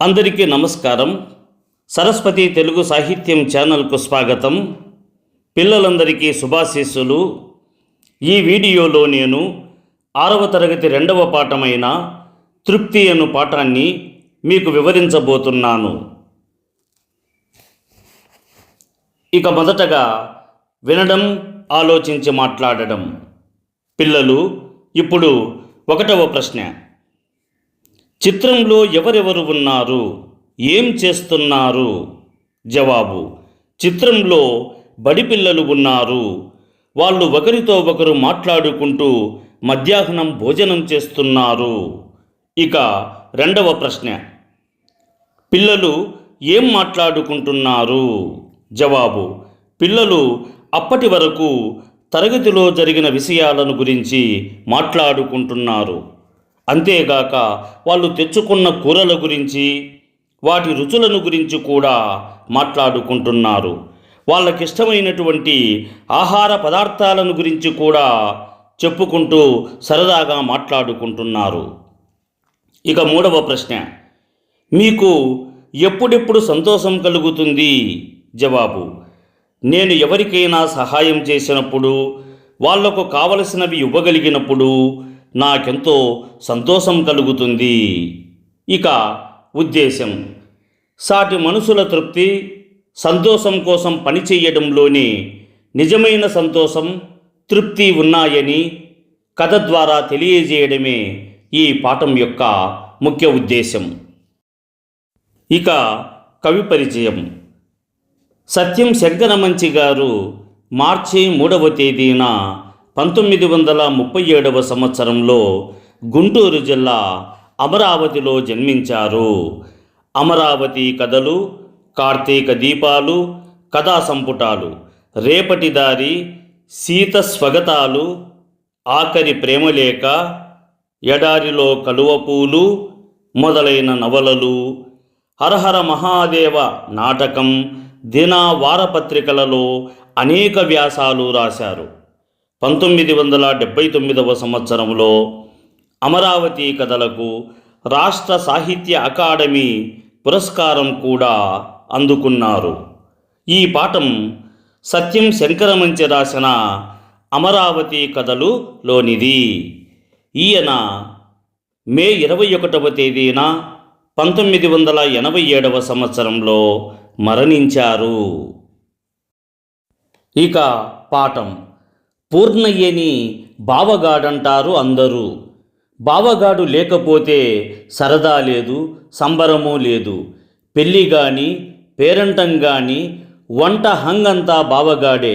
అందరికీ నమస్కారం. సరస్వతి తెలుగు సాహిత్యం ఛానల్కు స్వాగతం. పిల్లలందరికీ శుభాశీస్సులు. ఈ వీడియోలో నేను 6వ తరగతి 2వ పాఠమైన తృప్తి అను పాఠాన్ని మీకు వివరించబోతున్నాను. ఇక మొదటగా వినడం, ఆలోచించి మాట్లాడడం. పిల్లలు, ఇప్పుడు 1వ ప్రశ్న. చిత్రంలో ఎవరెవరు ఉన్నారు? ఏం చేస్తున్నారు? జవాబు: చిత్రంలో బడి పిల్లలు ఉన్నారు. వాళ్ళు ఒకరితో ఒకరు మాట్లాడుకుంటూ మధ్యాహ్నం భోజనం చేస్తున్నారు. ఇక 2వ ప్రశ్న. పిల్లలు ఏం మాట్లాడుకుంటున్నారు? జవాబు: పిల్లలు అప్పటి వరకు తరగతిలో జరిగిన విషయాలను గురించి మాట్లాడుకుంటున్నారు. అంతేగాక వాళ్ళు తెచ్చుకున్న కూరల గురించి, వాటి రుచులను గురించి కూడా మాట్లాడుకుంటున్నారు. వాళ్ళకిష్టమైనటువంటి ఆహార పదార్థాలను గురించి కూడా చెప్పుకుంటూ సరదాగా మాట్లాడుకుంటున్నారు. ఇక 3వ ప్రశ్న. మీకు ఎప్పుడెప్పుడు సంతోషం కలుగుతుంది? జవాబు: నేను ఎవరికైనా సహాయం చేసినప్పుడు, వాళ్లకు కావలసినవి ఇవ్వగలిగినప్పుడు నాకెంతో సంతోషం కలుగుతుంది. ఇక ఉద్దేశం. సాటి మనుషుల తృప్తి, సంతోషం కోసం పనిచేయడంలోనే నిజమైన సంతోషం, తృప్తి ఉన్నాయని కథ ద్వారా తెలియజేయడమే ఈ పాఠం యొక్క ముఖ్య ఉద్దేశం. ఇక కవి పరిచయం. సత్యం శంకరమంచి గారు మార్చి 3వ తేదీన 1937వ సంవత్సరంలో గుంటూరు జిల్లా అమరావతిలో జన్మించారు. అమరావతి కథలు, కార్తీక దీపాలు, కథా సంపుటాలు, రేపటి దారి, సీత స్వగతాలు, ఆఖరి ప్రేమలేఖ, ఎడారిలో కలువపూలు మొదలైన నవలలు, హరహర మహాదేవ నాటకం, దిన వారపత్రికలలో అనేక వ్యాసాలు రాశారు. 1979వ సంవత్సరంలో అమరావతి కథలకు రాష్ట్ర సాహిత్య అకాడమీ పురస్కారం కూడా అందుకున్నారు. ఈ పాఠం సత్యం శంకరమంచి రాసిన అమరావతి కథలులోనిది. ఈయన మే 21వ తేదీన 1987వ సంవత్సరంలో మరణించారు. ఇక పాఠం. పూర్ణయ్యని బావగాడంటారు అందరూ. బావగాడు లేకపోతే సరదా లేదు, సంబరము లేదు. పెళ్ళి కానీ, పేరంటం కానీ, వంట హంగంతా బావగాడే.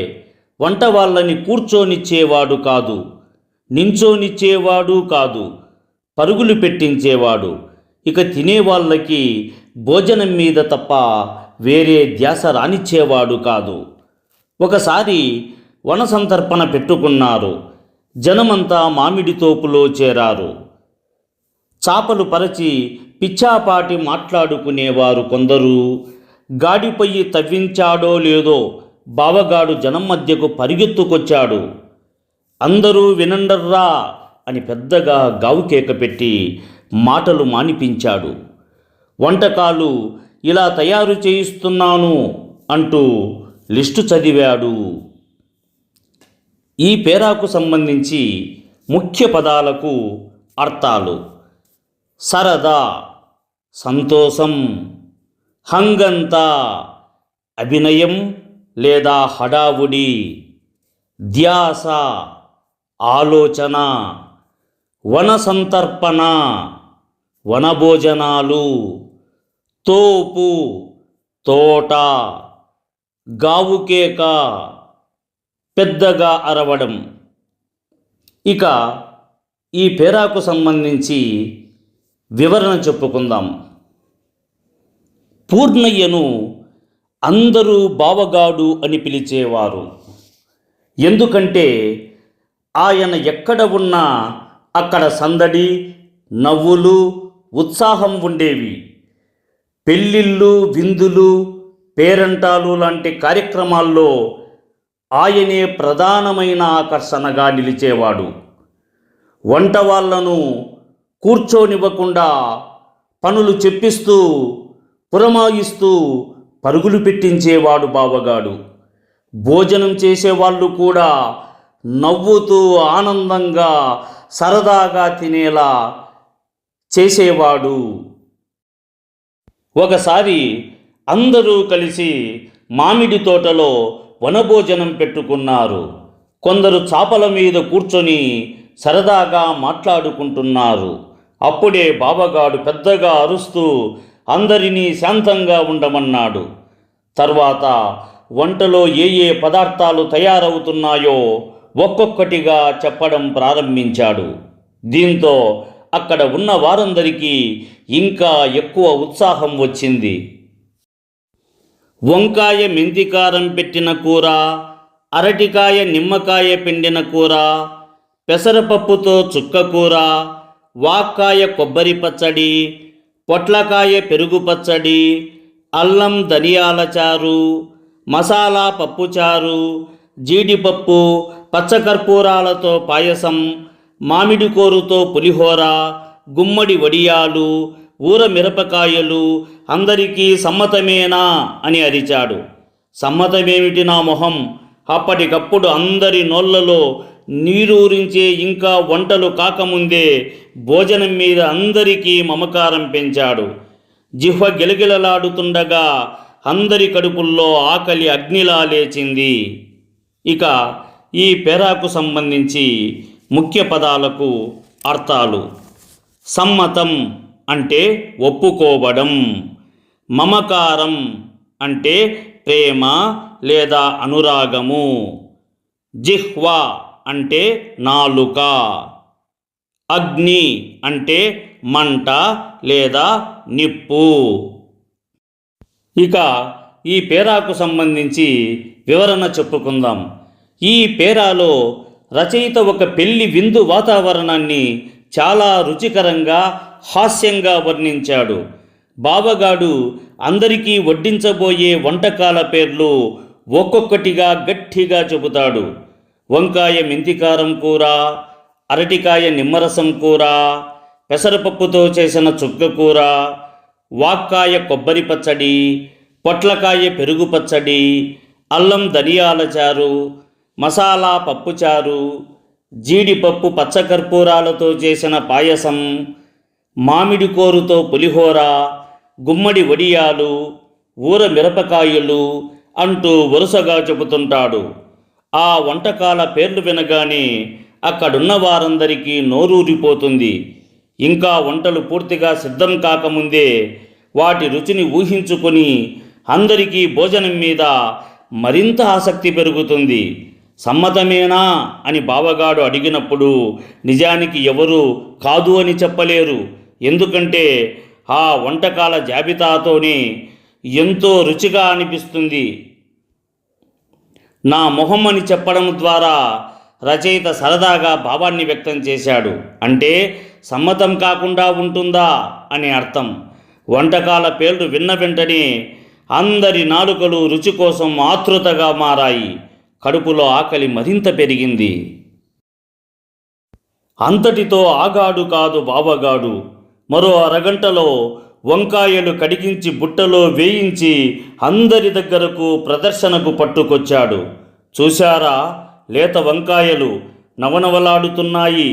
వంట వాళ్ళని కూర్చోనిచ్చేవాడు కాదు, నించోనిచ్చేవాడు కాదు, పరుగులు పెట్టించేవాడు. ఇక తినేవాళ్ళకి భోజనం మీద తప్ప వేరే ధ్యాస రానిచ్చేవాడు కాదు. ఒకసారి వనసంతర్పణ పెట్టుకున్నారు. జనమంతా మామిడి తోపులో చేరారు. చాపలు పరచి పిచ్చాపాటి మాట్లాడుకునేవారు కొందరు. గాడిపొయ్యి తవ్వించాడో లేదో బావగాడు జనం మధ్యకు పరిగెత్తుకొచ్చాడు. అందరూ వినండర్రా అని పెద్దగా గావుకేక పెట్టి మాటలు మానిపించాడు. వంటకాలు ఇలా తయారు చేయిస్తున్నాను అంటూ లిస్టు చదివాడు. ఈ పేరాకు సంబంధించి ముఖ్య పదాలకు అర్థాలు: సరదా, సంతోషం; హంగంతా, అభినయం లేదా హడావుడి; ధ్యాస, ఆలోచన; వనసంతర్పణ, వనభోజనాలు; తోపు, తోట; గావుకేక, పెద్దగా అరవడం. ఇక ఈ పేరాకు సంబంధించి వివరణ చెప్పుకుందాం. పూర్ణయ్యను అందరూ బావగాడు అని పిలిచేవారు. ఎందుకంటే ఆయన ఎక్కడ ఉన్నా అక్కడ సందడి, నవ్వులు, ఉత్సాహం ఉండేవి. పెళ్ళిళ్ళు, విందులు, పేరంటాలు లాంటి కార్యక్రమాల్లో ఆయనే ప్రధానమైన ఆకర్షణగా నిలిచేవాడు. వంట వాళ్ళను కూర్చోనివ్వకుండా పనులు చెప్పిస్తూ పురమాయిస్తూ పరుగులు పెట్టించేవాడు బావగాడు. భోజనం చేసేవాళ్ళు కూడా నవ్వుతూ ఆనందంగా సరదాగా తినేలా చేసేవాడు. ఒకసారి అందరూ కలిసి మామిడి తోటలో వనభోజనం పెట్టుకున్నారు. కొందరు చాపల మీద కూర్చొని సరదాగా మాట్లాడుకుంటున్నారు. అప్పుడే బావగాడు పెద్దగా అరుస్తూ అందరినీ శాంతంగా ఉండమన్నాడు. తర్వాత వంటలో ఏ ఏ పదార్థాలు తయారవుతున్నాయో ఒక్కొక్కటిగా చెప్పడం ప్రారంభించాడు. దీంతో అక్కడ ఉన్న వారందరికీ ఇంకా ఎక్కువ ఉత్సాహం వచ్చింది. వంకాయ మెంతికారం పెట్టిన కూర, అరటికాయ నిమ్మకాయ పిండిన కూర, పెసరపప్పుతో చుక్కకూర, వాక్కాయ కొబ్బరి పచ్చడి, పొట్లకాయ పెరుగు పచ్చడి, అల్లం ధనియాల చారు, మసాలా పప్పుచారు, జీడిపప్పు పచ్చకర్పూరాలతో పాయసం, మామిడి కోరుతో పులిహోర, గుమ్మడి వడియాలు, ఊర మిరపకాయలు, అందరికీ సమ్మతమేనా అని అరిచాడు. సమ్మతమేమిటి నా మొహం! అప్పటికప్పుడు అందరి నోళ్లలో నీరూరించే ఇంకా వంటలు కాకముందే భోజనం మీద అందరికీ మమకారం పెంచాడు. జిహ్వ గిలగిలలాడుతుండగా అందరి కడుపుల్లో ఆకలి అగ్నిలా లేచింది. ఇక ఈ పేరాకు సంబంధించి ముఖ్య పదాలకు అర్థాలు: సమ్మతం అంటే ఒప్పుకోవడం, మమకారం అంటే ప్రేమ లేదా అనురాగము, జిహ్వ అంటే నాలుక, అగ్ని అంటే మంట లేదా నిప్పు. ఇక ఈ పేరాకు సంబంధించి వివరణ చెప్పుకుందాం. ఈ పేరాలో రచయిత ఒక పెళ్లి విందు వాతావరణాన్ని చాలా రుచికరంగా హాస్యంగా వర్ణించాడు. బావగాడు అందరికీ వడ్డించబోయే వంటకాల పేర్లు ఒక్కొక్కటిగా గట్టిగా చెబుతాడు. వంకాయ మెంతికారం కూర, అరటికాయ నిమ్మరసం కూర, పెసరపప్పుతో చేసిన చుక్కకూర, వాక్కాయ కొబ్బరి పచ్చడి, పొట్లకాయ పెరుగు పచ్చడి, అల్లం ధనియాల చారు, మసాలా పప్పుచారు, జీడిపప్పు పచ్చకర్పూరాలతో చేసిన పాయసం, మామిడి కోరుతో పులిహోర, గుమ్మడి వడియాలు, ఊర మిరపకాయలు అంటూ వరుసగా చెబుతుంటాడు. ఆ వంటకాల పేర్లు వినగానే అక్కడున్న వారందరికీ నోరూరిపోతుంది. ఇంకా వంటలు పూర్తిగా సిద్ధం కాకముందే వాటి రుచిని ఊహించుకొని అందరికీ భోజనం మీద మరింత ఆసక్తి పెరుగుతుంది. సమ్మతమేనా అని బావగాడు అడిగినప్పుడు నిజానికి ఎవరు కాదు అని చెప్పలేరు. ఎందుకంటే ఆ వంటకాల జాబితాతోనే ఎంతో రుచిగా అనిపిస్తుంది. నా మొహం అని చెప్పడం ద్వారా రచయిత సరదాగా భావాన్ని వ్యక్తం చేశాడు. అంటే సమ్మతం కాకుండా ఉంటుందా అని అర్థం. వంటకాల పేర్లు విన్న వెంటనే అందరి నాలుకలు రుచి కోసం ఆతృతగా మారాయి. కడుపులో ఆకలి మరింత పెరిగింది. అంతటితో ఆగాడు కాదు బావగాడు. మరో అరగంటలో వంకాయలు కడిగించి బుట్టలో వేయించి అందరి దగ్గరకు ప్రదర్శనకు పట్టుకొచ్చాడు. చూశారా, లేత వంకాయలు నవనవలాడుతున్నాయి.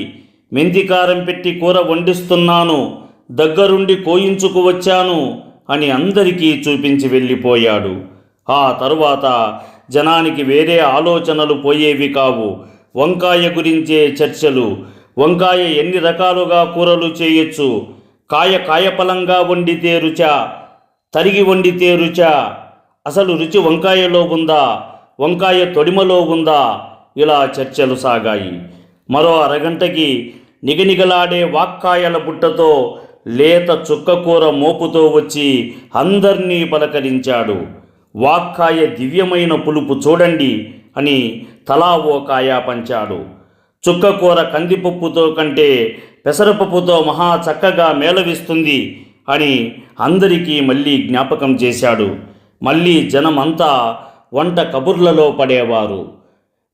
మెంతికారం పెట్టి కూర వండిస్తున్నాను, దగ్గరుండి కోయించుకు వచ్చాను అని అందరికీ చూపించి వెళ్ళిపోయాడు. ఆ తరువాత జనానికి వేరే ఆలోచనలు పోయేవి కావు. వంకాయ గురించే చర్చలు. వంకాయ ఎన్ని రకాలుగా కూరలు చేయొచ్చు, కాయపలంగా వండితే రుచా, తరిగి వండితే రుచా, అసలు రుచి వంకాయలో ఉందా, వంకాయ తొడిమలో ఉందా, ఇలా చర్చలు సాగాయి. మరో అరగంటకి నిగనిగలాడే వాక్కాయల బుట్టతో లేత చుక్కకూర మోపుతో వచ్చి అందర్నీ పలకరించాడు. వాక్కాయ దివ్యమైన పులుపు చూడండి అని తలా ఓ కాయ పంచాడు. చుక్కకూర కందిపప్పుతో కంటే పెసరపప్పుతో మహా చక్కగా మేళవిస్తుంది అని అందరికీ మళ్ళీ జ్ఞాపకం చేశాడు. మళ్ళీ జనమంతా వంట కబుర్లలో పడేవారు.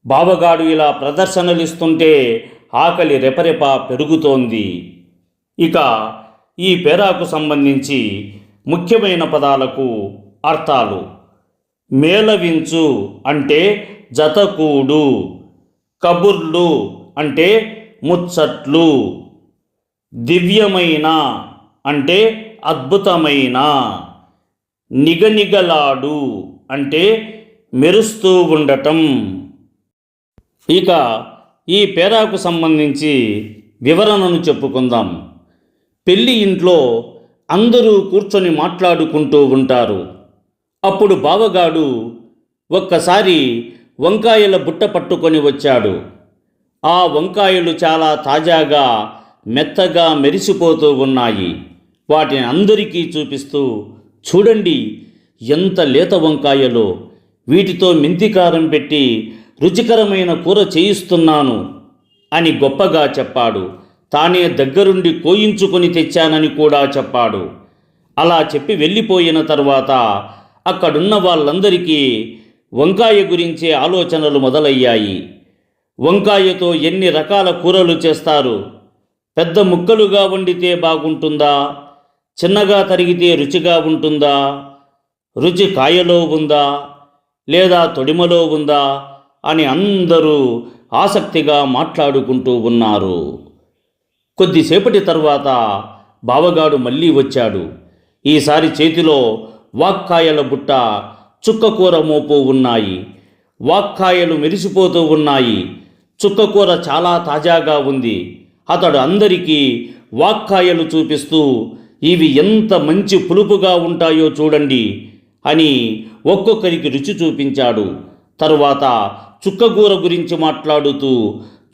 బావగాడు ఇలా ప్రదర్శనలిస్తుంటే ఆకలి రెపరెప పెరుగుతోంది. ఇక ఈ పేరాకు సంబంధించి ముఖ్యమైన పదాలకు అర్థాలు: మేళవించు అంటే జతకూడు, కబుర్లు అంటే ముచ్చట్లు, దివ్యమైన అంటే అద్భుతమైన, నిగనిగలాడు అంటే మెరుస్తూ ఉండటం. ఇక ఈ పేరాకు సంబంధించి వివరణను చెప్పుకుందాం. పెళ్లి ఇంట్లో అందరూ కూర్చొని మాట్లాడుకుంటూ ఉంటారు. అప్పుడు బావగాడు ఒక్కసారి వంకాయల బుట్ట పట్టుకొని వచ్చాడు. ఆ వంకాయలు చాలా తాజాగా మెత్తగా మెరిసిపోతూ ఉన్నాయి. వాటిని అందరికీ చూపిస్తూ, చూడండి ఎంత లేత వంకాయలో, వీటితో మెంతికారం పెట్టి రుచికరమైన కూర చేయిస్తున్నాను అని గొప్పగా చెప్పాడు. తానే దగ్గరుండి కోయించుకొని తెచ్చానని కూడా చెప్పాడు. అలా చెప్పి వెళ్ళిపోయిన తర్వాత అక్కడున్న వాళ్ళందరికీ వంకాయ గురించే ఆలోచనలు మొదలయ్యాయి. వంకాయతో ఎన్ని రకాల కూరలు చేస్తారు? పెద్ద ముక్కలుగా వండితే బాగుంటుందా? చిన్నగా తరిగితే రుచిగా ఉంటుందా? రుచి కాయలో ఉందా లేదా తొడిమలో ఉందా అని అందరూ ఆసక్తిగా మాట్లాడుకుంటూ ఉన్నారు. కొద్దిసేపటి తర్వాత బావగాడు మళ్ళీ వచ్చాడు. ఈసారి చేతిలో వాక్కాయల బుట్ట, చుక్కకూర మోపు ఉన్నాయి. వాక్కాయలు మెరిసిపోతూ ఉన్నాయి. చుక్కకూర చాలా తాజాగా ఉంది. అతడు అందరికీ వాక్కాయలు చూపిస్తూ, ఇవి ఎంత మంచి పులుపుగా ఉంటాయో చూడండి అని ఒక్కొక్కరికి రుచి చూపించాడు. తరువాత చుక్కకూర గురించి మాట్లాడుతూ,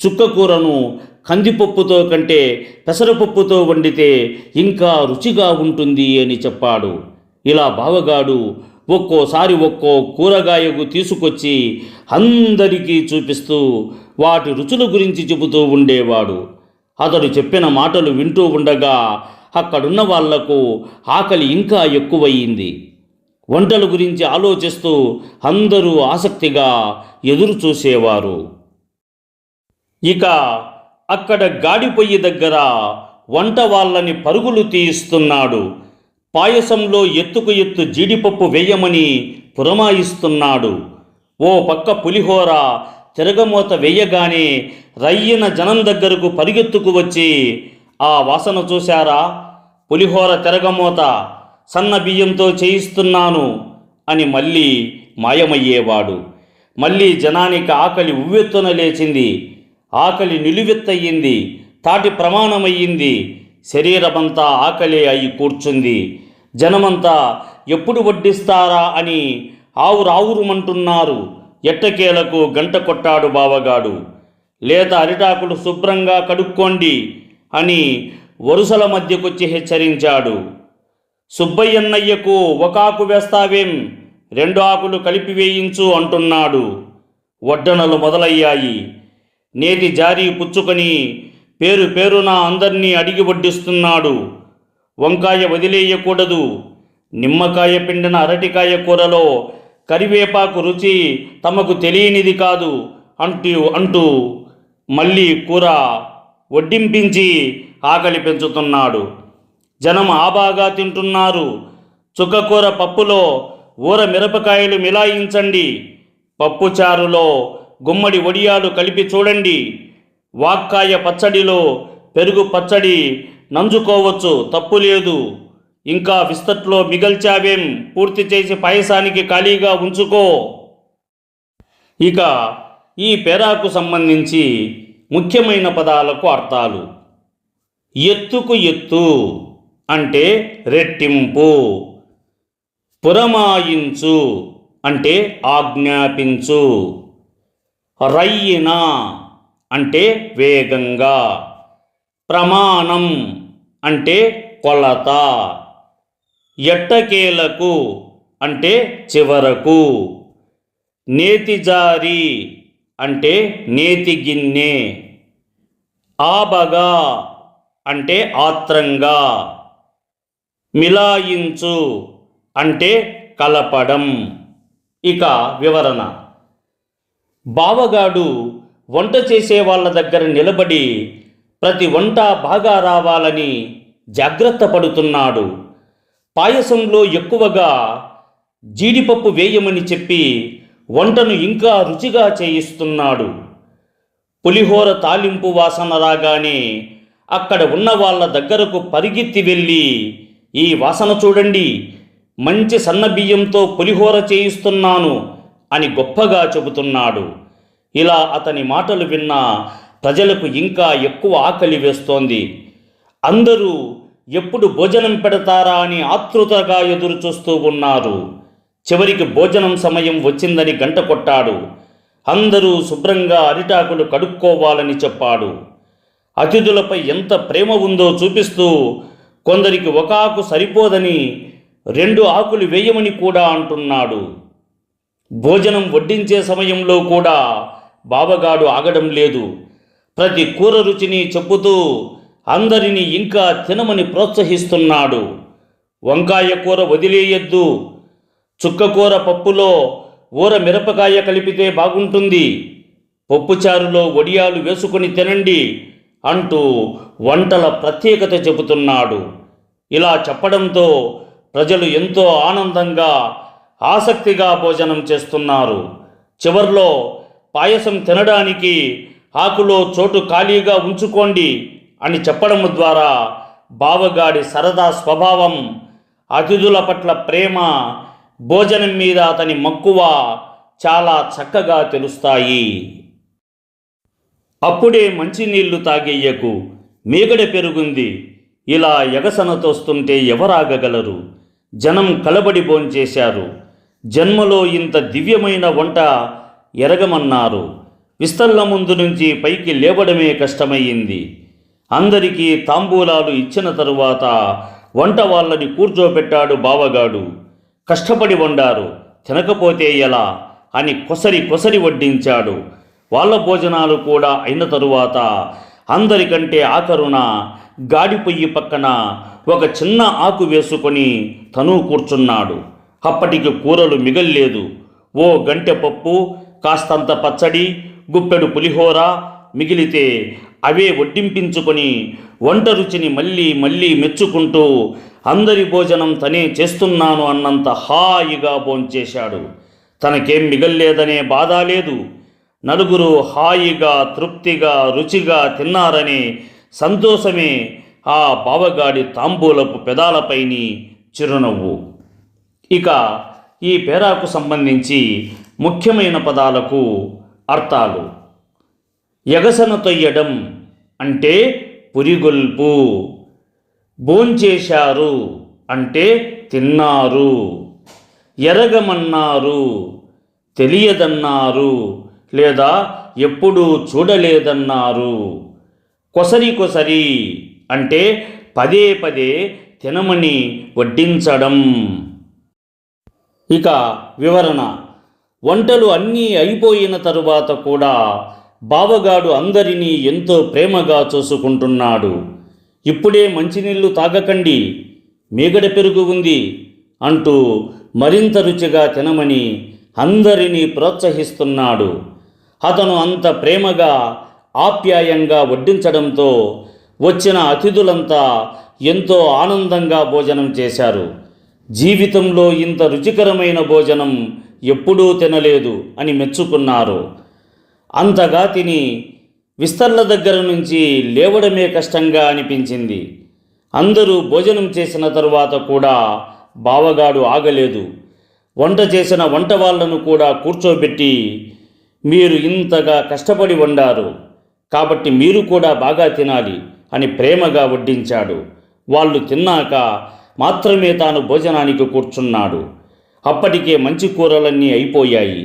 చుక్కకూరను కందిపప్పుతో కంటే పెసరపప్పుతో వండితే ఇంకా రుచిగా ఉంటుంది అని చెప్పాడు. ఇలా బావగాడు ఒక్కోసారి ఒక్కో కూరగాయకు తీసుకొచ్చి అందరికీ చూపిస్తూ వాటి రుచుల గురించి చెబుతూ ఉండేవాడు. అతడు చెప్పిన మాటలు వింటూ ఉండగా అక్కడున్న వాళ్లకు ఆకలి ఇంకా ఎక్కువయ్యింది. వంటల గురించి ఆలోచిస్తూ అందరూ ఆసక్తిగా ఎదురు చూసేవారు. ఇక అక్కడ గాడిపొయ్యి దగ్గర వంట వాళ్ళని పరుగులు తీయిస్తున్నాడు. పాయసంలో ఎత్తుకు ఎత్తు జీడిపప్పు వేయమని పురమాయిస్తున్నాడు. ఓ పక్క పులిహోర తిరగమూత వేయగానే రయ్యన జనం దగ్గరకు పరిగెత్తుకు వచ్చి, ఆ వాసన చూశారా? పులిహోర తిరగమూత సన్న బియ్యంతో చేయిస్తున్నాను అని మళ్ళీ మాయమయ్యేవాడు. మళ్ళీ జనానికి ఆకలి ఉవ్వెత్తున లేచింది. ఆకలి నిలువెత్తయ్యింది. తాటి ప్రమాణమయ్యింది. శరీరమంతా ఆకలి అయి కూర్చుంది. జనమంతా ఎప్పుడు వడ్డిస్తారా అని ఆవురావురుమంటున్నారు. ఎట్టకేలకు గంట కొట్టాడు బావగాడు. లేత అరిటాకులు శుభ్రంగా కడుక్కోండి అని వరుసల మధ్యకొచ్చి హెచ్చరించాడు. సుబ్బయ్యన్నయ్యకు ఒక ఆకు వేస్తావేం, 2 ఆకులు కలిపి వేయించు అంటున్నాడు. వడ్డనలు మొదలయ్యాయి. నేతి జారీ పుచ్చుకొని పేరు పేరున అందర్నీ అడిగి వడ్డిస్తున్నాడు. వంకాయ వదిలేయకూడదు, నిమ్మకాయ పిండిన అరటికాయ కూరలో కరివేపాకు రుచి తమకు తెలియనిది కాదు అంటూ మళ్ళీ కూర వడ్డింపించి ఆకలి పెంచుతున్నాడు. జనం ఆబాగా తింటున్నారు. చుక్కకూర పప్పులో ఊర మిరపకాయలు మిలాయించండి, పప్పుచారులో గుమ్మడి వడియాలు కలిపి చూడండి, వాక్కాయ పచ్చడిలో పెరుగు పచ్చడి నంజుకోవచ్చు, తప్పు లేదు. ఇంకా విస్తట్లో మిగల్చావేం, పూర్తి చేసి పాయసానికి ఖాళీగా ఉంచుకో. ఇక ఈ పేరాకు సంబంధించి ముఖ్యమైన పదాలకు అర్థాలు: ఎత్తుకు ఎత్తు అంటే రెట్టింపు, పురమాయించు అంటే ఆజ్ఞాపించు, రయ్యిన అంటే వేగంగా, ప్రమాణం అంటే కొలత, ఎట్టకేలకు అంటే చివరకు, నేతిజారి అంటే నేతి గిన్నె, ఆబగా అంటే ఆత్రంగా, మిలాయించు అంటే కలపడం. ఇక వివరణ: బావగాడు వంట చేసే వాళ్ళ దగ్గర నిలబడి ప్రతి వంట బాగా రావాలని జాగ్రత్త పడుతున్నాడు. పాయసంలో ఎక్కువగా జీడిపప్పు వేయమని చెప్పి వంటను ఇంకా రుచిగా చేయిస్తున్నాడు. పులిహోర తాలింపు వాసన రాగానే అక్కడ ఉన్న వాళ్ళ దగ్గరకు పరిగెత్తి వెళ్ళి, ఈ వాసన చూడండి, మంచి సన్నబియ్యంతో పులిహోర చేయిస్తున్నాను అని గొప్పగా చెబుతున్నాడు. ఇలా అతని మాటలు విన్న ప్రజలకు ఇంకా ఎక్కువ ఆకలి వేస్తోంది. అందరూ ఎప్పుడు భోజనం పెడతారా అని ఆతృతగా ఎదురు చూస్తూ ఉన్నారు. చివరికి భోజనం సమయం వచ్చిందని గంట కొట్టాడు. అందరూ శుభ్రంగా అరిటాకులు కడుక్కోవాలని చెప్పాడు. అతిథులపై ఎంత ప్రేమ ఉందో చూపిస్తూ కొందరికి ఒక ఆకు సరిపోదని 2 ఆకులు వేయమని కూడా అంటున్నాడు. భోజనం వడ్డించే సమయంలో కూడా బావగాడు ఆగడం లేదు. ప్రతి కూర రుచిని చెప్పుతూ అందరినీ ఇంకా తినమని ప్రోత్సహిస్తున్నాడు. వంకాయ కూర వదిలేయద్దు, చుక్కకూర పప్పులో ఊర మిరపకాయ కలిపితే బాగుంటుంది, పప్పుచారులో వడియాలు వేసుకొని తినండి అంటూ వంటల ప్రత్యేకత చెబుతున్నాడు. ఇలా చెప్పడంతో ప్రజలు ఎంతో ఆనందంగా ఆసక్తిగా భోజనం చేస్తున్నారు. చివర్లో పాయసం తినడానికి ఆకులో చోటు ఖాళీగా ఉంచుకోండి అని చెప్పడం ద్వారా బావగాడి సరదా స్వభావం, అతిథుల పట్ల ప్రేమ, భోజనం మీద అతని మక్కువ చాలా చక్కగా తెలుస్తాయి. అప్పుడే మంచినీళ్లు తాగేయ్యకు, మీగడ పెరుగుంది, ఇలా ఎగసనతోస్తుంటే ఎవరాగగలరు? జనం కలబడి భోంచేశారు. జన్మలో ఇంత దివ్యమైన వంట ఎరగమన్నారు. విస్తళ్ళ ముందు నుంచి పైకి లేవడమే కష్టమయ్యింది. అందరికీ తాంబూలాలు ఇచ్చిన తరువాత వంట వాళ్ళని కూర్చోబెట్టాడు బావగాడు. కష్టపడి వండారు, తినకపోతే ఎలా అని కొసరి వడ్డించాడు. వాళ్ళ భోజనాలు కూడా అయిన తరువాత అందరికంటే ఆఖరున గాడి పొయ్యి పక్కన ఒక చిన్న ఆకు వేసుకొని తను కూర్చున్నాడు. అప్పటికి కూరలు మిగల్లేదు. ఓ గంటె పప్పు, కాస్తంత పచ్చడి, గుప్పెడు పులిహోర మిగిలితే అవే వడ్డింపించుకొని వంట రుచిని మళ్ళీ మెచ్చుకుంటూ అందరి భోజనం తనే చేస్తున్నాను అన్నంత హాయిగా భోంచేశాడు. తనకేం మిగల్లేదనే బాధ లేదు. నలుగురు హాయిగా, తృప్తిగా, రుచిగా తిన్నారనే సంతోషమే ఆ బావగాడి తాంబూలపు పెదాలపైని చిరునవ్వు. ఇక ఈ పేరాకు సంబంధించి ముఖ్యమైన పదాలకు అర్థాలు. ఎగసన తొయ్యడం అంటే పురిగొల్పు, భోంచేశారు అంటే తిన్నారు, ఎరగమన్నారు, తెలియదన్నారు లేదా ఎప్పుడూ చూడలేదన్నారు, కొసరి అంటే పదే తినమని వడ్డించడం. ఇక వివరణ. వంటలు అన్నీ అయిపోయిన తరువాత కూడా బావగాడు అందరినీ ఎంతో ప్రేమగా చూసుకుంటున్నాడు. ఇప్పుడే మంచినీళ్లు తాగకండి, మీగడ పెరుగు ఉంది అంటూ మరింత రుచిగా తినమని అందరినీ ప్రోత్సహిస్తున్నాడు. అతను అంత ప్రేమగా, ఆప్యాయంగా వడ్డించడంతో వచ్చిన అతిథులంతా ఎంతో ఆనందంగా భోజనం చేశారు. జీవితంలో ఇంత రుచికరమైన భోజనం ఎప్పుడూ తినలేదు అని మెచ్చుకున్నారు. అంతగా తిని విస్తళ్ళ దగ్గర నుంచి లేవడమే కష్టంగా అనిపించింది. అందరూ భోజనం చేసిన తరువాత కూడా బావగాడు ఆగలేదు. వంట చేసిన వంట వాళ్లను కూడా కూర్చోబెట్టి, మీరు ఇంతగా కష్టపడి వండారు కాబట్టి మీరు కూడా బాగా తినాలి అని ప్రేమగా వడ్డించాడు. వాళ్ళు తిన్నాక మాత్రమే తాను భోజనానికి కూర్చున్నాడు. అప్పటికే మంచి కూరలన్నీ అయిపోయాయి.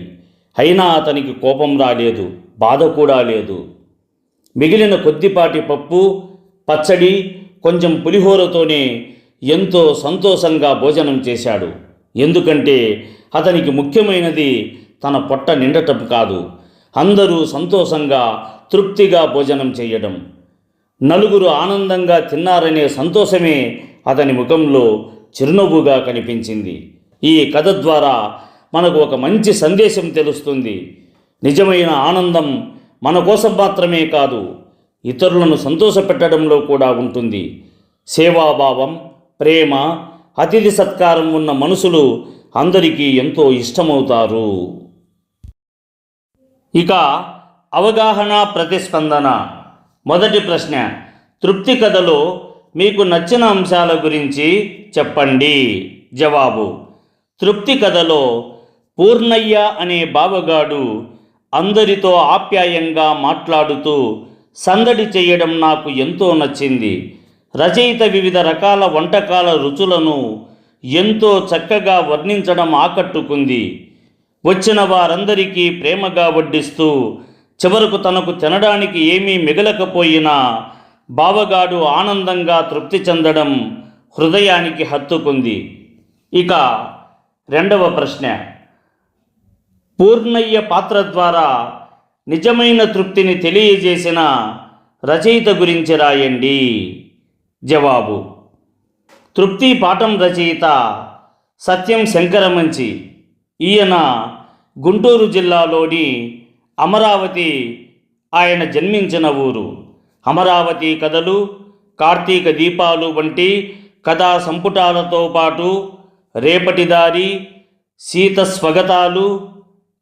అయినా అతనికి కోపం రాలేదు, బాధ కూడా లేదు. మిగిలిన కొద్దిపాటి పప్పు, పచ్చడి, కొంచెం పులిహోరతోనే ఎంతో సంతోషంగా భోజనం చేశాడు. ఎందుకంటే అతనికి ముఖ్యమైనది తన పొట్ట నిండటం కాదు, అందరూ సంతోషంగా, తృప్తిగా భోజనం చేయడం. నలుగురు ఆనందంగా తిన్నారనే సంతోషమే అతని ముఖంలో చిరునవ్వుగా కనిపించింది. ఈ కథ ద్వారా మనకు ఒక మంచి సందేశం తెలుస్తుంది. నిజమైన ఆనందం మన కోసం మాత్రమే కాదు, ఇతరులను సంతోషపెట్టడంలో కూడా ఉంటుంది. సేవాభావం, ప్రేమ, అతిథి సత్కారం ఉన్న మనుషులు అందరికీ ఎంతో ఇష్టమవుతారు. ఇక అవగాహన, ప్రతిస్పందన. మొదటి ప్రశ్న, తృప్తి కథలో మీకు నచ్చిన అంశాల గురించి చెప్పండి. జవాబు: తృప్తి కథలో పూర్ణయ్య అనే బావగాడు అందరితో ఆప్యాయంగా మాట్లాడుతూ సందడి చేయడం నాకు ఎంతో నచ్చింది. రచయిత వివిధ రకాల వంటకాల రుచులను ఎంతో చక్కగా వర్ణించడం ఆకట్టుకుంది. వచ్చిన వారందరికీ ప్రేమగా వడ్డిస్తూ చివరకు తనకు తినడానికి ఏమీ మిగలకపోయినా బావగాడు ఆనందంగా తృప్తి చెందడం హృదయానికి హత్తుకుంది. ఇక రెండవ ప్రశ్న, పూర్ణయ్య పాత్ర ద్వారా నిజమైన తృప్తిని తెలియజేసిన రచయిత గురించి రాయండి. జవాబు: తృప్తి పాఠం రచయిత సత్యం శంకరమంచి. ఈయన గుంటూరు జిల్లాలోని అమరావతి ఆయన జన్మించిన ఊరు. అమరావతి కథలు, కార్తీక దీపాలు వంటి కథా సంపుటాలతో పాటు రేపటి దారి, సీత స్వగతాలు,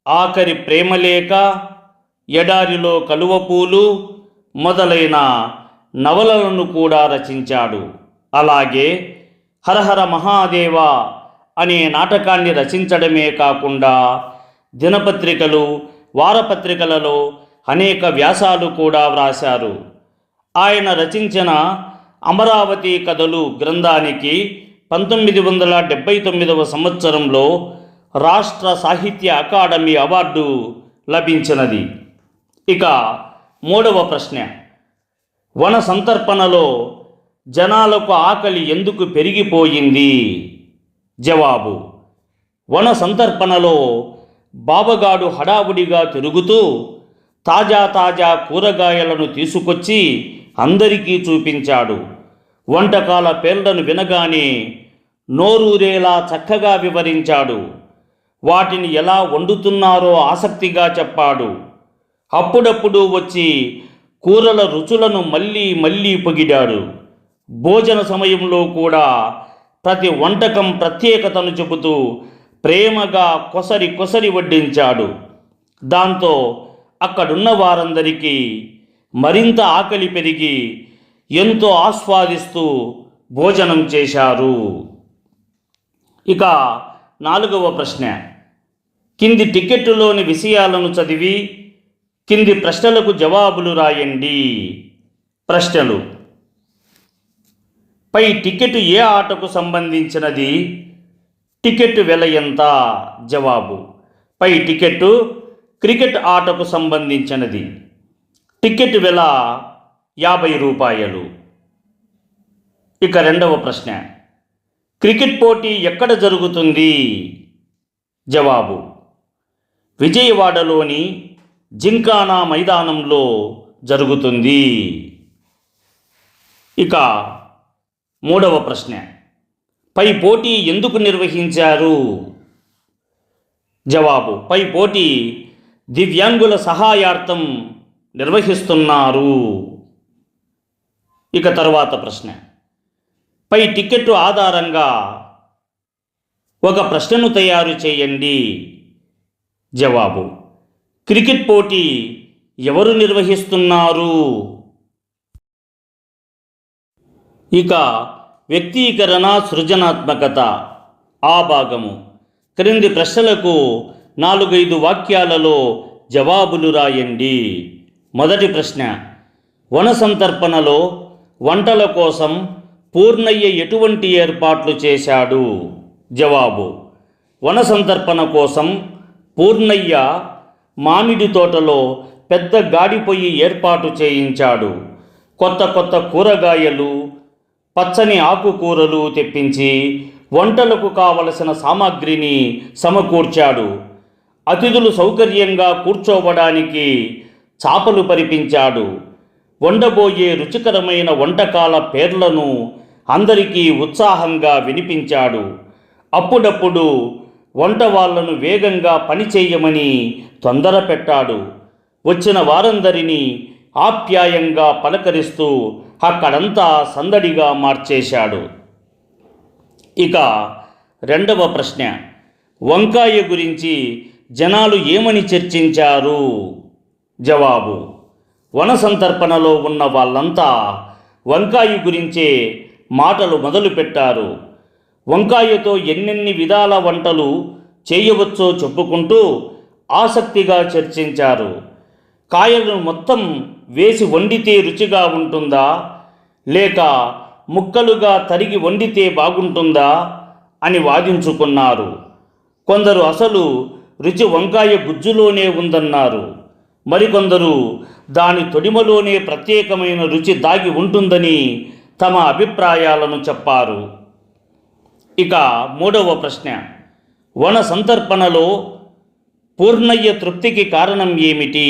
ఆఖరి ప్రేమలేఖ, ఎడారిలో కలువపూలు మొదలైన నవలలను కూడా రచించాడు. అలాగే హరహర మహాదేవ అనే నాటకాన్ని రచించడమే కాకుండా దినపత్రికలు, వారపత్రికలలో అనేక వ్యాసాలు కూడా వ్రాశారు. ఆయన రచించిన అమరావతి కథలు గ్రంథానికి 1979 సంవత్సరంలో రాష్ట్ర సాహిత్య అకాడమీ అవార్డు లభించినది. ఇక మూడవ ప్రశ్న, వన సంతర్పణలో జనాలకు ఆకలి ఎందుకు పెరిగిపోయింది? జవాబు: వన సంతర్పణలో బావగాడు హడావుడిగా తిరుగుతూ తాజా తాజా కూరగాయలను తీసుకొచ్చి అందరికీ చూపించాడు. వంటకాల పేర్లను వినగానే నోరూరేలా చక్కగా వివరించాడు. వాటిని ఎలా వండుతున్నారో ఆసక్తిగా చెప్పాడు. అప్పుడప్పుడు వచ్చి కూరల రుచులను మళ్ళీ మళ్ళీ పొగిడాడు. భోజన సమయంలో కూడా ప్రతి వంటకం ప్రత్యేకతను చెబుతూ ప్రేమగా కొసరి కొసరి వడ్డించాడు. దాంతో అక్కడున్న వారందరికీ మరింత ఆకలి పెరిగి ఎంతో ఆస్వాదిస్తూ భోజనం చేశారు. ఇక నాలుగవ ప్రశ్న, కింది టికెట్టులోని విషయాలను చదివి కింది ప్రశ్నలకు జవాబులు రాయండి. ప్రశ్నలు: పై టికెట్ ఏ ఆటకు సంబంధించినది? టికెట్ వెల ఎంత? జవాబు: పై టికెట్టు క్రికెట్ ఆటకు సంబంధించినది. టికెట్ వెల 50 రూపాయలు. ఇక రెండవ ప్రశ్న, క్రికెట్ పోటీ ఎక్కడ జరుగుతుంది? జవాబు: విజయవాడలోని జింకానా మైదానంలో జరుగుతుంది. ఇక మూడవ ప్రశ్న, పై పోటీ ఎందుకు నిర్వహించారు? జవాబు: పై పోటీ దివ్యాంగుల సహాయార్థం నిర్వహిస్తున్నారు. ఇక తరువాత ప్రశ్న, పై టికెట్టు ఆధారంగా ఒక ప్రశ్నను తయారు చేయండి. జవాబు: క్రికెట్ పోటీ ఎవరు నిర్వహిస్తున్నారు? ఇక వ్యక్తీకరణ, సృజనాత్మకత ఆ భాగము. క్రింది ప్రశ్నలకు 4-5 వాక్యాలలో జవాబులు రాయండి. మొదటి ప్రశ్న, వన సంతర్పణలో వంటల కోసం పూర్ణయ్య ఎటువంటి ఏర్పాట్లు చేశాడు? జవాబు: వన సంతర్పణ కోసం పూర్ణయ్య మామిడి తోటలో పెద్ద గాడి పొయ్యి ఏర్పాటు చేయించాడు. కొత్త కొత్త కూరగాయలు, పచ్చని ఆకుకూరలు తెప్పించి వంటలకు కావలసిన సామాగ్రిని సమకూర్చాడు. అతిథులు సౌకర్యంగా కూర్చోవడానికి చాపలు పరిపించాడు. వండబోయే రుచికరమైన వంటకాల పేర్లను అందరికీ ఉత్సాహంగా వినిపించాడు. అప్పుడప్పుడు వంట వాళ్లను వేగంగా పనిచేయమని తొందర పెట్టాడు. వచ్చిన వారందరినీ ఆప్యాయంగా పలకరిస్తూ అక్కడంతా సందడిగా మార్చేశాడు. ఇక రెండవ ప్రశ్న, వంకాయ గురించి జనాలు ఏమని చర్చించారు? జవాబు: వన సంతర్పణలో ఉన్న వాళ్ళంతా వంకాయ గురించే మాటలు మొదలుపెట్టారు. వంకాయతో ఎన్నెన్ని విధాల వంటలు చేయవచ్చో చెప్పుకుంటూ ఆసక్తిగా చర్చించారు. కాయలను మొత్తం వేసి వండితే రుచిగా ఉంటుందా, లేక ముక్కలుగా తరిగి వండితే బాగుంటుందా అని వాదించుకున్నారు. కొందరు అసలు రుచి వంకాయ గుజ్జులోనే ఉందన్నారు. మరికొందరు దాని తొడిమలోనే ప్రత్యేకమైన రుచి దాగి ఉంటుందని తమ అభిప్రాయాలను చెప్పారు. ఇక మూడవ ప్రశ్న, వన సంతర్పణలో పూర్ణయ్య తృప్తికి కారణం ఏమిటి?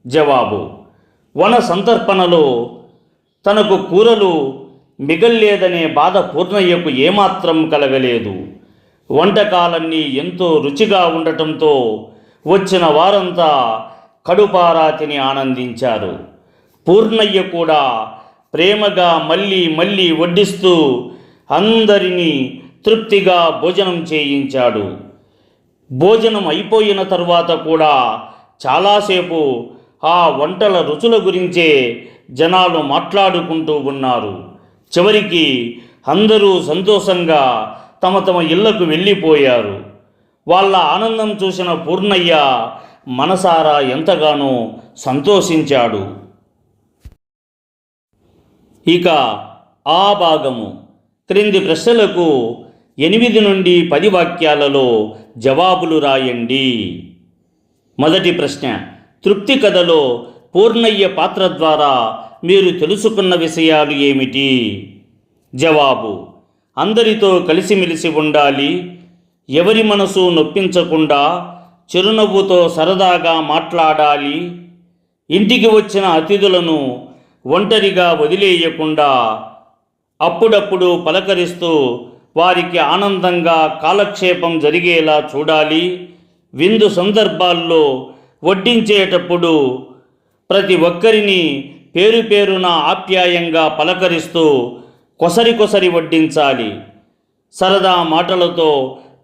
జవాబు: వన సంతర్పణలో తనకు కూరలు మిగల్లేదనే బాధ పూర్ణయ్యకు ఏమాత్రం కలగలేదు. వంటకాలన్నీ ఎంతో రుచిగా ఉండటంతో వచ్చిన వారంతా కడుపారా తిని ఆనందించారు. పూర్ణయ్య కూడా ప్రేమగా మళ్ళీ మళ్ళీ వడ్డిస్తూ అందరినీ తృప్తిగా భోజనం చేయించాడు. భోజనం అయిపోయిన తరువాత కూడా చాలాసేపు ఆ వంటల రుచుల గురించే జనాలు మాట్లాడుకుంటూ ఉన్నారు. చివరికి అందరూ సంతోషంగా తమ తమ ఇళ్లకు వెళ్ళిపోయారు. వాళ్ళ ఆనందం చూసిన పూర్ణయ్య మనసారా ఎంతగానో సంతోషించాడు. ఇక ఆ భాగము క్రింది ప్రశ్నలకు 8 నుండి 10 వాక్యాలలో జవాబులు రాయండి. మొదటి ప్రశ్న, తృప్తి కథలో పూర్ణయ్య పాత్ర ద్వారా మీరు తెలుసుకున్న విషయాలు ఏమిటి? జవాబు: అందరితో కలిసిమెలిసి ఉండాలి, ఎవరి మనసు నొప్పించకుండా చిరునవ్వుతో సరదాగా మాట్లాడాలి, ఇంటికి వచ్చిన అతిథులను ఒంటరిగా వదిలేయకుండా అప్పుడప్పుడు పలకరిస్తూ వారికి ఆనందంగా కాలక్షేపం జరిగేలా చూడాలి, విందు సందర్భాల్లో వడ్డించేటప్పుడు ప్రతి ఒక్కరిని పేరు పేరున ఆప్యాయంగా పలకరిస్తూ కొసరి వడ్డించాలి, సరదా మాటలతో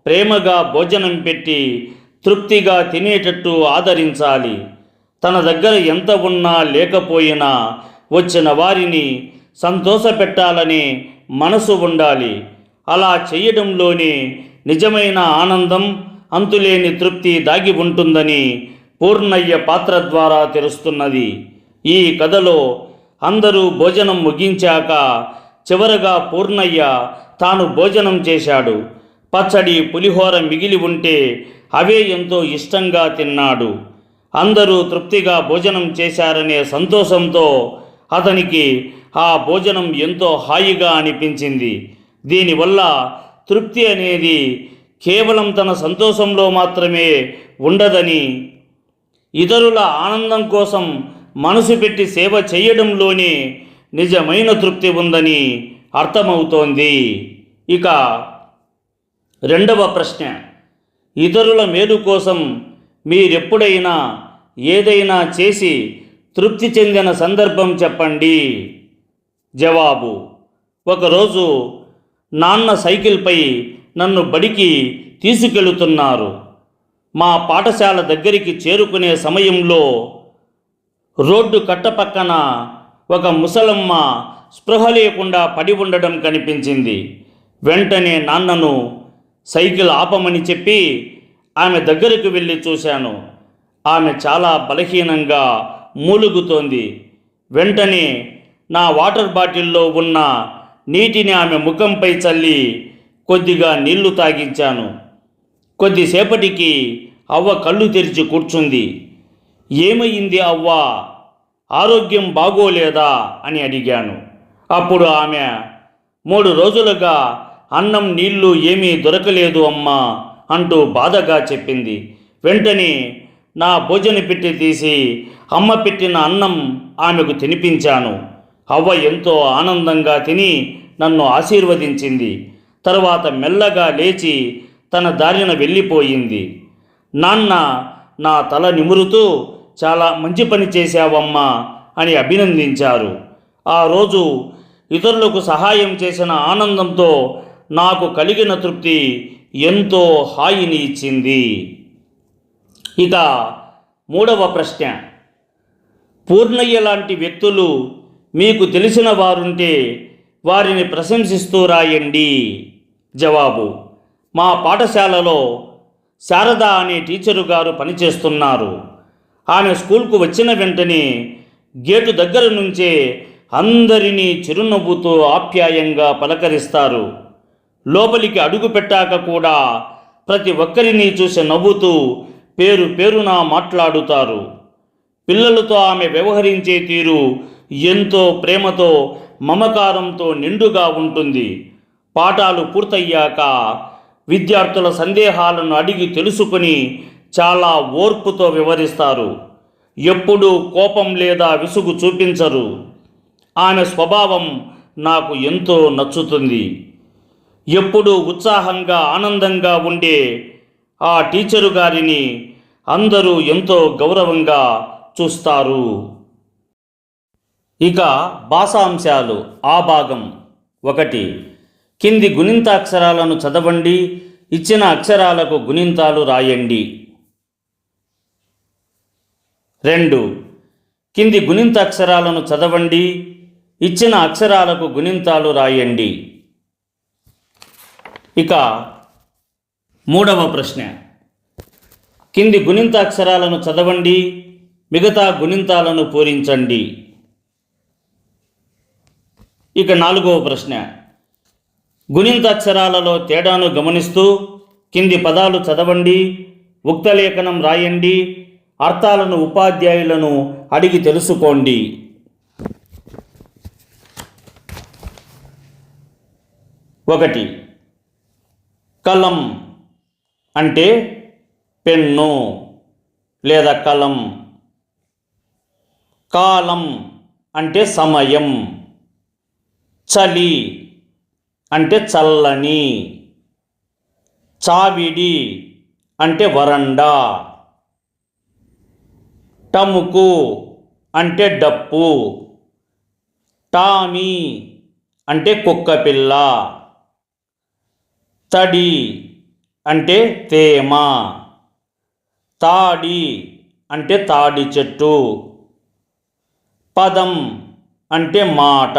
ప్రేమగా భోజనం పెట్టి తృప్తిగా తినేటట్టు ఆదరించాలి, తన దగ్గర ఎంత ఉన్నా లేకపోయినా వచ్చిన వారిని సంతోషపెట్టాలనే మనసు ఉండాలి. అలా చేయడంలోనే నిజమైన ఆనందం, అంతులేని తృప్తి దాగి ఉంటుందని పూర్ణయ్య పాత్ర ద్వారా తెలుస్తున్నది. ఈ కథలో అందరూ భోజనం ముగించాక చివరగా పూర్ణయ్య తాను భోజనం చేశాడు. పచ్చడి, పులిహోర మిగిలి ఉంటే అవే ఎంతో ఇష్టంగా తిన్నాడు. అందరూ తృప్తిగా భోజనం చేశారనే సంతోషంతో అతనికి ఆ భోజనం ఎంతో హాయిగా అనిపించింది. దీనివల్ల తృప్తి అనేది కేవలం తన సంతోషంలో మాత్రమే ఉండదని, ఇతరుల ఆనందం కోసం మనసు పెట్టి సేవ చేయడంలోనే నిజమైన తృప్తి ఉందని అర్థమవుతోంది. ఇక రెండవ ప్రశ్న, ఇతరుల మేలు కోసం మీరెప్పుడైనా ఏదైనా చేసి తృప్తి చెందిన సందర్భం చెప్పండి. జవాబు: ఒకరోజు నాన్న సైకిల్పై నన్ను బడికి తీసుకెళుతున్నారు. మా పాఠశాల దగ్గరికి చేరుకునే సమయంలో రోడ్డు కట్టపక్కన ఒక ముసలమ్మ స్పృహ లేకుండా పడి ఉండడం కనిపించింది. వెంటనే నాన్నను సైకిల్ ఆపమని చెప్పి ఆమె దగ్గరకు వెళ్ళి చూశాను. ఆమె చాలా బలహీనంగా మూలుగుతోంది. వెంటనే నా వాటర్ బాటిల్లో ఉన్న నీటిని ఆమె ముఖంపై చల్లి కొద్దిగా నీళ్లు తాగించాను. కొద్దిసేపటికి అవ్వ కళ్ళు తెరిచి కూర్చుంది. ఏమయ్యింది అవ్వ, ఆరోగ్యం బాగోలేదా అని అడిగాను. అప్పుడు ఆమె 3 రోజులుగా అన్నం నీళ్లు ఏమీ దొరకలేదు అమ్మా అంటూ బాధగా చెప్పింది. వెంటనే నా భోజన పెట్టి తీసి అమ్మ పెట్టిన అన్నం ఆమెకు తినిపించాను. అవ్వ ఎంతో ఆనందంగా తిని నన్ను ఆశీర్వదించింది. తరువాత మెల్లగా లేచి తన దారిన వెళ్ళిపోయింది. నాన్న నా తల నిమురుతూ చాలా మంచి పని చేశావమ్మా అని అభినందించారు. ఆ రోజు ఇతరులకు సహాయం చేసిన ఆనందంతో నాకు కలిగిన తృప్తి ఎంతో హాయిని ఇచ్చింది. ఇక మూడవ ప్రశ్న, పూర్ణయ్య లాంటి వ్యక్తులు మీకు తెలిసిన వారుంటే వారిని ప్రశంసిస్తూ రాయండి. జవాబు: మా పాఠశాలలో శారద అనే టీచరు గారు పనిచేస్తున్నారు. ఆమె స్కూల్కు వచ్చిన వెంటనే గేటు దగ్గర నుంచే అందరినీ చిరునవ్వుతో ఆప్యాయంగా పలకరిస్తారు. లోపలికి అడుగు పెట్టాక కూడా ప్రతి ఒక్కరిని చూసి నవ్వుతూ పేరు పేరున మాట్లాడుతారు. పిల్లలతో ఆమె వ్యవహరించే తీరు ఎంతో ప్రేమతో మమకారంతో నిండుగా ఉంటుంది. పాఠాలు పూర్తయ్యాక విద్యార్థుల సందేహాలను అడిగి తెలుసుకొని చాలా ఓర్పుతో వివరిస్తారు. ఎప్పుడూ కోపం లేదా విసుగు చూపించరు. ఆమె స్వభావం నాకు ఎంతో నచ్చుతుంది. ఎప్పుడూ ఉత్సాహంగా ఆనందంగా ఉండే ఆ టీచరు గారిని అందరూ ఎంతో గౌరవంగా చూస్తారు. ఇక భాషాంశాలు ఆ భాగం. 1. కింది గుణింతాక్షరాలను చదవండి. ఇచ్చిన అక్షరాలకు గుణింతాలు రాయండి. 2. కింది గుణింతాక్షరాలను చదవండి. ఇచ్చిన అక్షరాలకు గుణింతాలు రాయండి. ఇక 3వ ప్రశ్న, కింది గుణింతాక్షరాలను చదవండి. మిగతా గుణింతాలను పూరించండి. ఇక 4వ ప్రశ్న, గుణింతాక్షరాలలో తేడాను గమనిస్తూ కింది పదాలు చదవండి. ఉక్తలేఖనం రాయండి. అర్థాలను ఉపాధ్యాయులను అడిగి తెలుసుకోండి. 1. కలం అంటే పెన్ను లేదా కలం. కాలం అంటే సమయం. చలి అంటే చల్లని. చావిడి అంటే వరండా. టముకు అంటే డప్పు. టామీ అంటే కుక్కపిల్ల. తడి అంటే తేమ. తాడి అంటే తాడి చెట్టు. పదం అంటే మాట.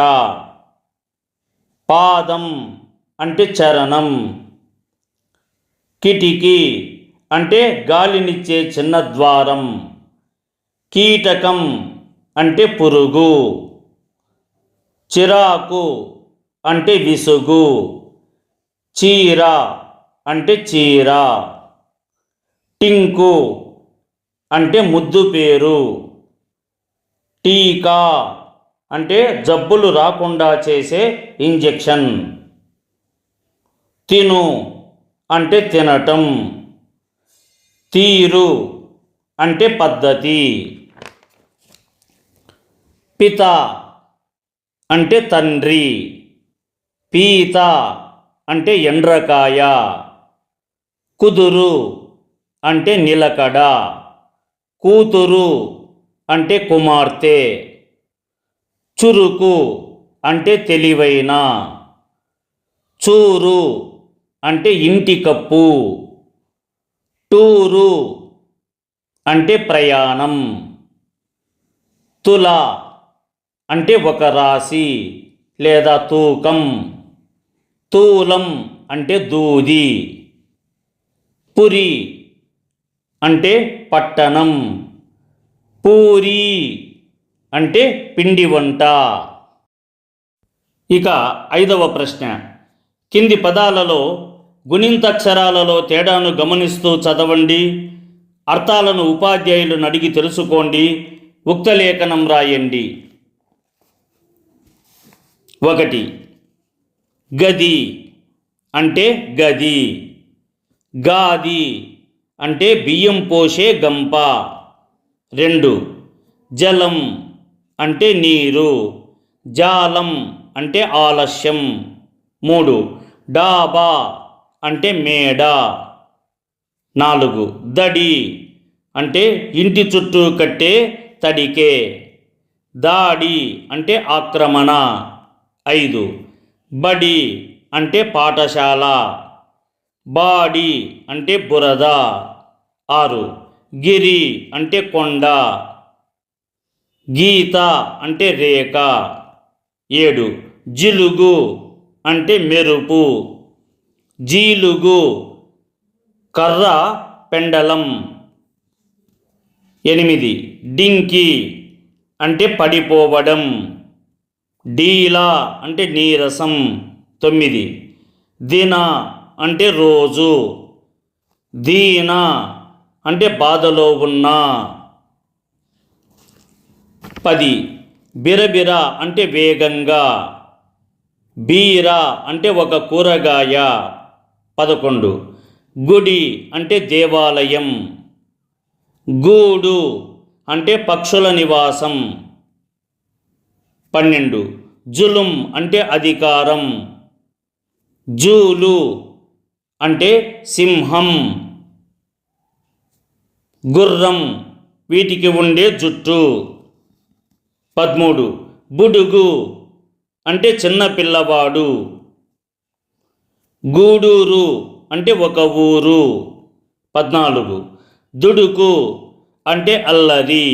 పాదం అంటే చరణం. కిటికీ అంటే గాలినిచ్చే చిన్న ద్వారం. కీటకం అంటే పురుగు. చిరాకు అంటే విసుగు. చీర అంటే చీర. టింకు అంటే ముద్దు పేరు. టీకా అంటే జబ్బులు రాకుండా చేసే ఇంజెక్షన్. తిను అంటే తినటం. తీరు అంటే పద్ధతి. పిత అంటే తండ్రి. పీత అంటే ఎండ్రకాయ. కుదురు అంటే నిలకడ. కూతురు అంటే కుమార్తె. చురుకు అంటే తెలివైన. చూరు అంటే ఇంటి కప్పు. టూరు అంటే ప్రయాణం. తుల అంటే ఒక రాశి లేదా తూకం. తూలం అంటే దూది. పురి అంటే పట్టణం. పూరి అంటే పిండి వంట. ఇక 5వ ప్రశ్న, కింది పదాలలో గుణింతాక్షరాలలో తేడాను గమనిస్తూ చదవండి. అర్థాలను ఉపాధ్యాయులను అడిగి తెలుసుకోండి. ఉక్తలేఖనం రాయండి. 1. గది అంటే గది. గాది అంటే బియ్యం పోసే గంప. 2. జలం అంటే నీరు. జాలం అంటే ఆలస్యం. 3. డాబా అంటే మేడ. 4. దడి అంటే ఇంటి చుట్టూ కట్టే తడికే. దాడి అంటే ఆక్రమణ. 5 బడి అంటే పాఠశాల. బాడి అంటే బురద. 6 గిరి అంటే కొండ. గీత అంటే రేఖ. 7 జిలుగు అంటే మెరుపు. జీలుగు కర్ర పెండలం. 8 డింకి అంటే పడిపోవడం. డీలా అంటే నీరసం. 9 దిన అంటే రోజు. దీన అంటే బాధలో ఉన్న. 10 బిరబిర అంటే వేగంగా. బీర అంటే ఒక కూరగాయ. 11 గుడి అంటే దేవాలయం. గూడు అంటే పక్షుల నివాసం. 12 జులుం అంటే అధికారం. జూలు అంటే సింహం. గుర్రం వీటికి ఉండే జుట్టు. 13 బుడుగు అంటే చిన్న పిల్లవాడు. గూడూరు అంటే ఒక ఊరు. 14 దుడుకు అంటే అల్లరి.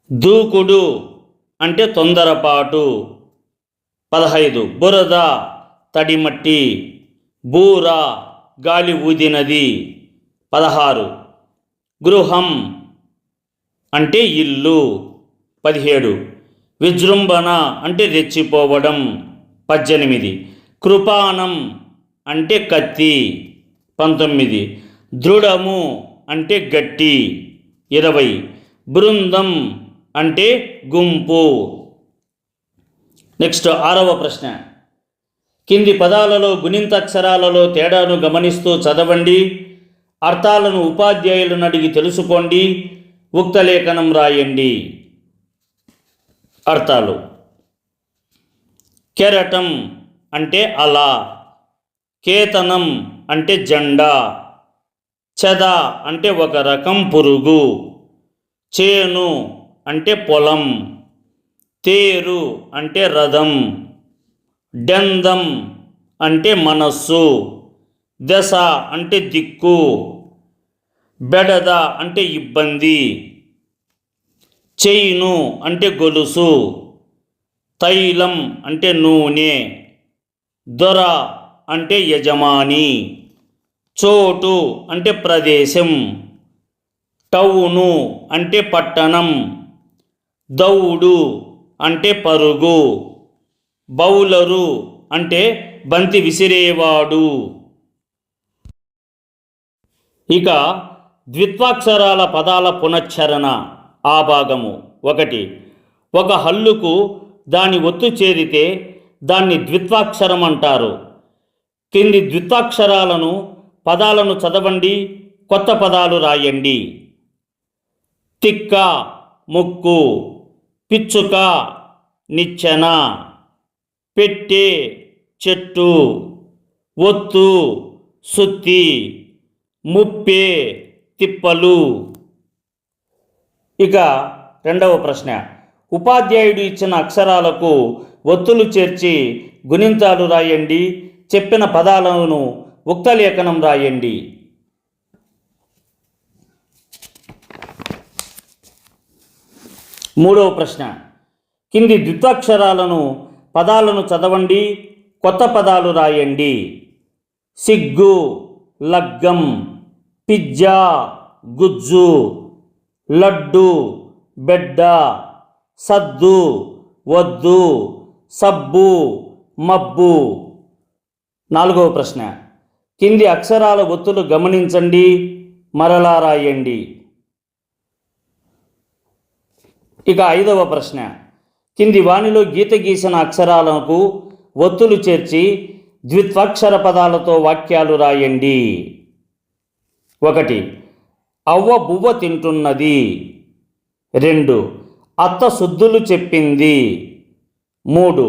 దూకుడు అంటే తొందరపాటు. 15 బురద తడిమట్టి. బూర గాలి ఊదినది. 16 గృహం అంటే ఇల్లు. 17 విజృంభణ అంటే రెచ్చిపోవడం. 18 కృపాణం అంటే కత్తి. 19 దృఢము అంటే గట్టి. 20 బృందం అంటే గుంపు. నెక్స్ట్ 6వ ప్రశ్న. కింది పదాలలో గుణింతాక్షరాలలో తేడాను గమనిస్తూ చదవండి. అర్థాలను ఉపాధ్యాయులను అడిగి తెలుసుకోండి. ఉక్త లేఖనం రాయండి. అర్థాలు: కెరటం అంటే అల. కేతనం అంటే జెండా. చెద అంటే ఒక రకం పురుగు. చేను అంటే పొలం. తేరు అంటే రథం. డెందం అంటే మనస్సు. దశ అంటే దిక్కు. బెడద అంటే ఇబ్బంది. చైను అంటే గొలుసు. తైలం అంటే నూనె. దొర అంటే యజమాని. చోటు అంటే ప్రదేశం. టౌను అంటే పట్టణం. దౌడు అంటే పరుగు. బౌలరు అంటే బంతి విసిరేవాడు. ఇక ద్విత్వాక్షరాల పదాల పునశ్చరణ ఆ భాగము. 1 ఒక హల్లుకు దాని ఒత్తు చేరితే దాన్ని ద్విత్వాక్షరం అంటారు. కింది ద్విత్వాక్షరాలను పదాలను చదవండి. కొత్త పదాలు రాయండి. తిక్క ముక్కు. పిచ్చుక నిచ్చెన. పెట్టె చెట్టు. ఒత్తు సుత్తి. ముప్పే తిప్పలు. ఇక 2వ ప్రశ్న. ఉపాధ్యాయుడు ఇచ్చిన అక్షరాలకు ఒత్తులు చేర్చి గుణింతాలు రాయండి. చెప్పిన పదాలను ఉక్త లేఖనం రాయండి. 3వ ప్రశ్న. కింది ద్విత్వాక్షరాలను పదాలను చదవండి. కొత్త పదాలు రాయండి. సిగ్గు లగ్గం. పిజ్జా గుజ్జు. లడ్డు బెడ్డ. సద్దు వద్దు. సబ్బు మబ్బు. 4వ ప్రశ్న. కింది అక్షరాల ఒత్తులు గమనించండి. మరలా రాయండి. ఇక 5వ ప్రశ్న. కింది వానిలో గీత గీసిన అక్షరాలకు ఒత్తులు చేర్చి ద్విత్వాక్షర పదాలతో వాక్యాలు రాయండి. 1 అవ్వ బువ్వ తింటున్నది. 2 అత్త సుద్దులు చెప్పింది. 3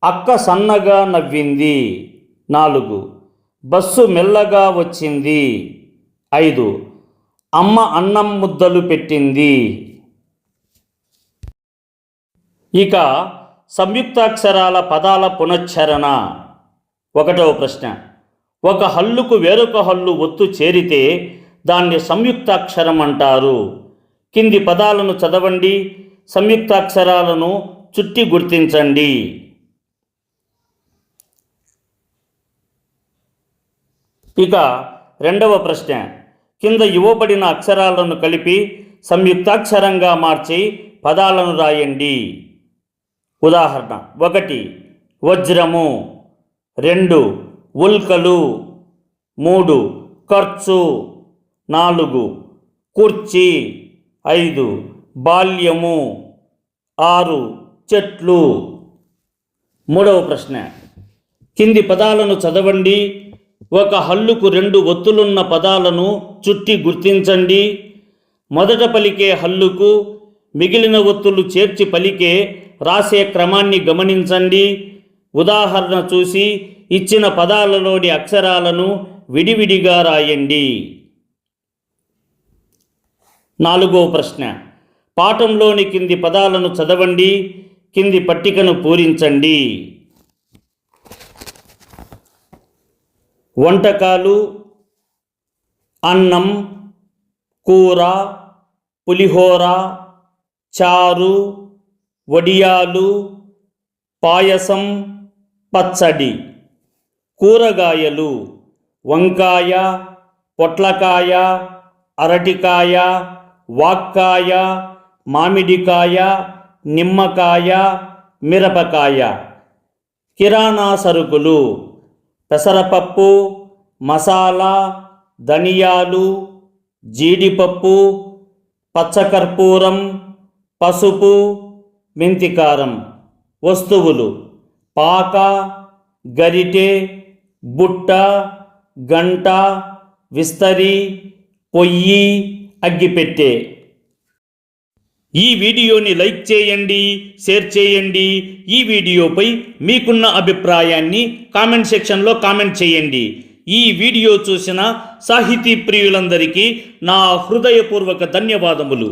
అక్క సన్నగా నవ్వింది. 4 బస్సు మెల్లగా వచ్చింది. 5 అమ్మ అన్నం ముద్దలు పెట్టింది. ఇక సంయుక్తాక్షరాల పదాల పునశ్చరణ. 1వ ప్రశ్న. ఒక హల్లుకు వేరొక హల్లు ఒత్తు చేరితే దాన్ని సంయుక్తాక్షరం అంటారు. కింది పదాలను చదవండి, సంయుక్తాక్షరాలను చుట్టి గుర్తించండి. ఇక 2వ ప్రశ్న. కింద ఇవ్వబడిన అక్షరాలను కలిపి సంయుక్తాక్షరంగా మార్చి పదాలను రాయండి. ఉదాహరణ: 1 వజ్రము, 2 ఉల్కలు, 3 ఖర్చు, 4 కుర్చీ, 5 బాల్యము, 6 చెట్లు. 3వ ప్రశ్న. కింది పదాలను చదవండి. ఒక హల్లుకు 2 ఒత్తులున్న పదాలను చుట్టి గుర్తించండి. మొదట పలికే హల్లుకు మిగిలిన ఒత్తులు చేర్చి పలికే రాసే క్రమాన్ని గమనించండి. ఉదాహరణ చూసి ఇచ్చిన పదాలలోని అక్షరాలను విడివిడిగా రాయండి. 4వ ప్రశ్న. పాఠంలోని కింది పదాలను చదవండి. కింది పట్టికను పూరించండి. వంటకాలు: అన్నం, కూర, పులిహోర, చారు, వడియాలు, పాయసం, పచ్చడి. కూరగాయలు: వంకాయ, పొట్లకాయ, అరటికాయ, వాక్కాయ, మామిడికాయ, నిమ్మకాయ, మిరపకాయ. కిరాణా సరుకులు: పెసరపప్పు, మసాలా, ధనియాలు, జీడిపప్పు, పచ్చకర్పూరం, పసుపు, మెంతికారం. వస్తువులు: పాక, గరిటె, బుట్ట, గంట, విస్తరి, పొయ్యి, అగ్గిపెట్టె. ఈ వీడియోని లైక్ చేయండి, షేర్ చేయండి. ఈ వీడియోపై మీకున్న అభిప్రాయాన్ని కామెంట్ సెక్షన్లో కామెంట్ చేయండి. ఈ వీడియో చూసిన సాహితీ ప్రియులందరికీ నా హృదయపూర్వక ధన్యవాదములు.